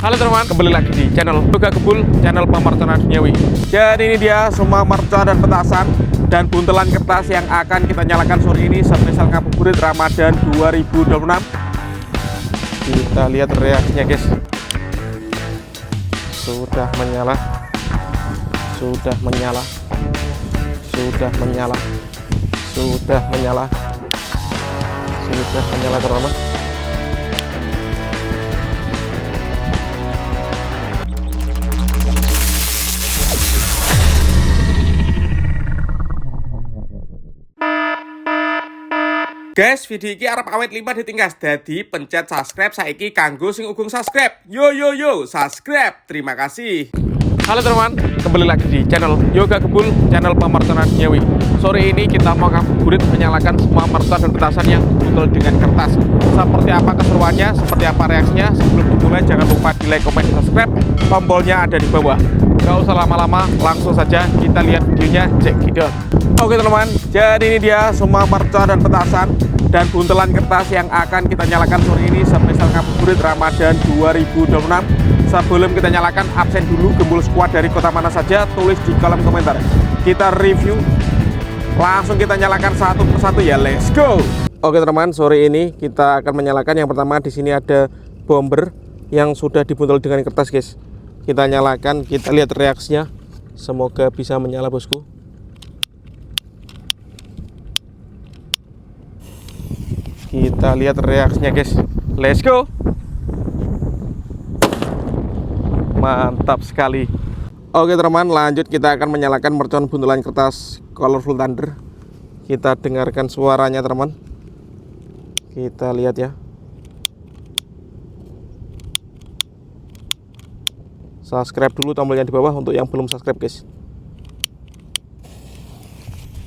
Halo teman-teman, kembali lagi di channel Yoga Kebul, channel pemerconan duniawi. Jadi ini dia semua mercon dan petasan dan buntelan kertas yang akan kita nyalakan sore ini spesial ngabuburit Ramadan 2026. Kita lihat reaksinya guys. Sudah menyala, sudah menyala, sudah menyala, sudah menyala, sudah menyala teman-teman. Guys, video ini arep awet 5 ditinggas. Jadi pencet subscribe saiki kanggo sing ugung subscribe. Yo yo yo, subscribe. Terima kasih. Halo teman-teman, kembali lagi di channel Yoga Kebul, channel pemerconan duniawi. Sore ini kita mau ngabuburit menyalakan semua mercon dan petasan yang dibuntel dengan kertas. Seperti apa keseruannya, seperti apa reaksinya. Sebelum dimulai jangan lupa di like, komen, dan subscribe. Tombolnya ada di bawah. Gak usah lama-lama, langsung saja kita lihat videonya. Check it out. Oke teman-teman, jadi ini dia semua mercon dan petasan dan buntelan kertas yang akan kita nyalakan sore ini spesial ngabuburit Ramadan 2026. Sebelum kita nyalakan, absen dulu gembul squad dari kota mana saja, tulis di kolom komentar. Kita review, langsung kita nyalakan satu persatu ya, let's go. Oke teman-teman, sore ini kita akan menyalakan. Yang pertama di sini ada bomber yang sudah dibuntel dengan kertas guys. Kita nyalakan, kita lihat reaksinya. Semoga bisa menyala bosku. Kita lihat reaksinya guys, let's go. Mantap sekali. Oke teman-teman, lanjut kita akan menyalakan mercon buntelan kertas Colorful Thunder. Kita dengarkan suaranya teman-teman. Kita lihat ya. Subscribe dulu tombolnya di bawah untuk yang belum subscribe guys.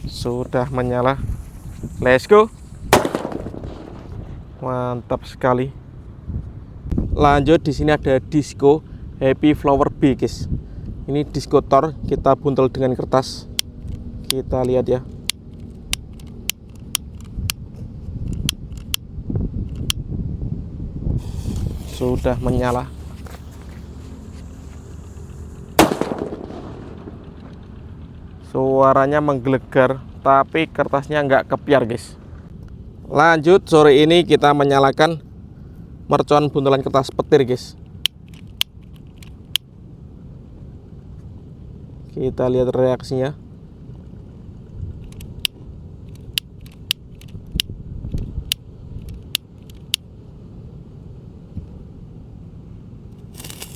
Sudah menyala, let's go. Mantap sekali. Lanjut di sini ada disco Happy Flower B guys. Ini disco Thor, kita buntel dengan kertas. Kita lihat ya. Sudah menyala. Suaranya menggelegar, tapi kertasnya nggak kepiar guys. Lanjut, sore ini kita menyalakan mercon buntelan kertas petir guys. Kita lihat reaksinya.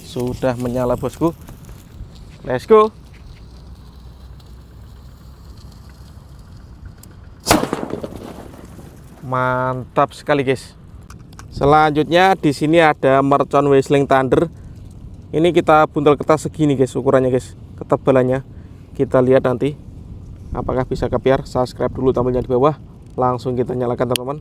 Sudah menyala bosku. Let's go. Mantap sekali guys. Selanjutnya di sini ada mercon Whistling Thunder. Ini kita buntel kertas segini guys ukurannya guys, ketebalannya. Kita lihat nanti apakah bisa kepiar. Subscribe dulu tombolnya di bawah. Langsung kita nyalakan teman-teman.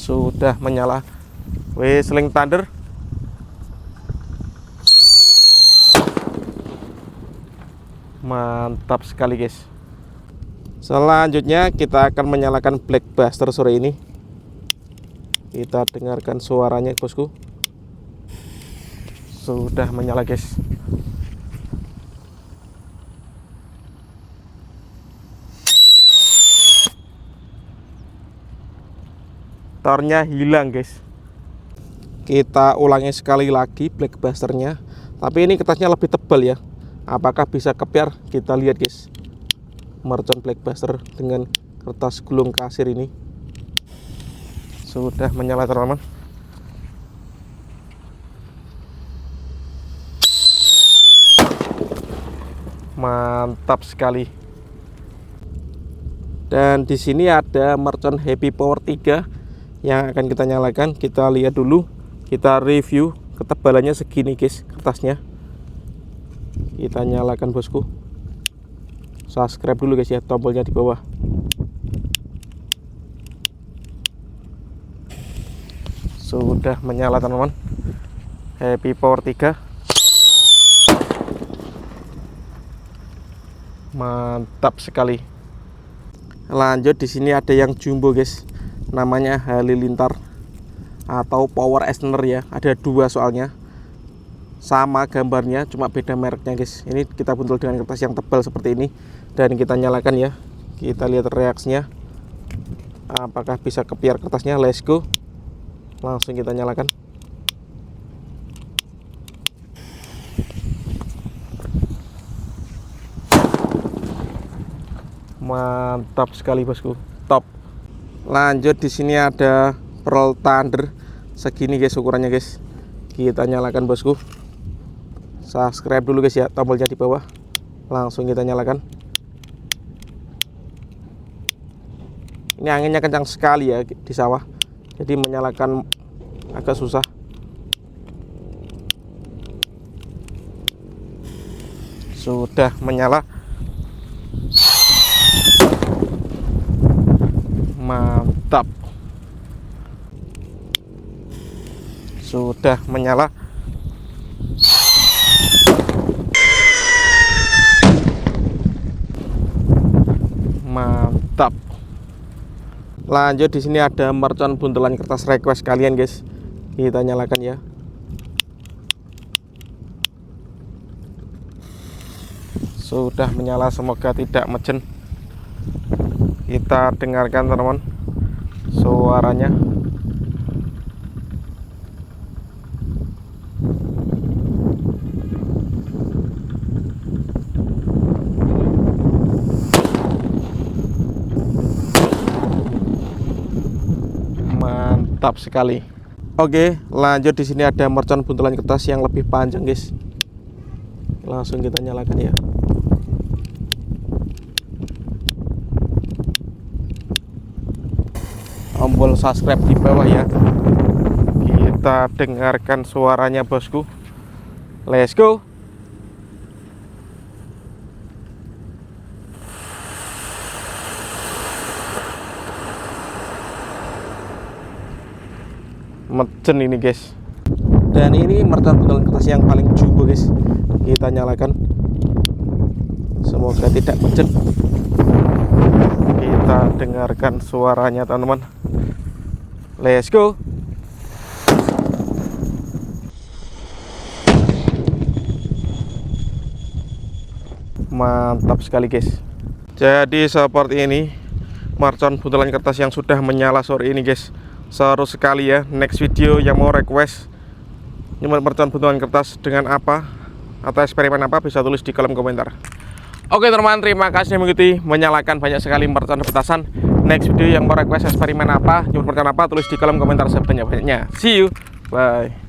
Sudah menyala Whistling Thunder. Mantap sekali guys. Selanjutnya kita akan menyalakan Black Buster sore ini. Kita dengarkan suaranya bosku. Sudah menyala guys. Tornya hilang guys. Kita ulangi sekali lagi Black Busternya, tapi ini kertasnya lebih tebal ya. Apakah bisa kepiar? Kita lihat guys. Mercon Black Buster dengan kertas gulung kasir ini. Sudah menyala teman-teman. Mantap sekali. Dan di sini ada mercon Happy Power 3 yang akan kita nyalakan. Kita lihat dulu, kita review. Ketebalannya segini guys kertasnya. Kita nyalakan bosku. Subscribe dulu guys ya, tombolnya di bawah. Sudah menyala teman-teman. Happy Power 3. Mantap sekali. Lanjut, di sini ada yang jumbo guys, namanya Halilintar atau Power Extender ya. Ada dua soalnya, sama gambarnya cuma beda mereknya guys. Ini kita buntul dengan kertas yang tebal seperti ini dan kita nyalakan ya. Kita lihat reaksinya, apakah bisa kepiar kertasnya. Let's go, langsung kita nyalakan. Mantap sekali bosku, top. Lanjut, di sini ada Pearl Thunder segini guys ukurannya guys. Kita nyalakan bosku. Subscribe dulu guys ya, tombolnya di bawah. Langsung kita nyalakan. Ini anginnya kencang sekali ya di sawah, jadi menyalakan agak susah. Sudah menyala. Mantap, sudah menyala. Mantap. Lanjut, di sini ada mercon buntelan kertas request kalian guys. Kita nyalakan ya. Sudah menyala, semoga tidak mecen. Kita dengarkan teman-teman suaranya. Mantap sekali. Oke, lanjut, di sini ada mercon buntelan kertas yang lebih panjang guys. Langsung kita nyalakan ya. Tombol subscribe di bawah ya. Kita dengarkan suaranya bosku. Let's go. Mecen ini guys. Dan ini mercon buntelan kertas yang paling jumbo guys. Kita nyalakan. Semoga tidak mecen. Kita dengarkan suaranya teman-teman. Let's go. Mantap sekali guys. Jadi seperti ini mercon buntelan kertas yang sudah menyala sore ini guys. Seru sekali ya. Next video yang mau request nyemot mercon buntelan kertas dengan apa atau eksperimen apa, bisa tulis di kolom komentar. Oke teman-teman, terima kasih mengikuti. Menyalakan banyak sekali mercon petasan. Next video yang mau request eksperimen apa, nyemot mercon apa, tulis di kolom komentar sebanyak-banyaknya. See you, bye.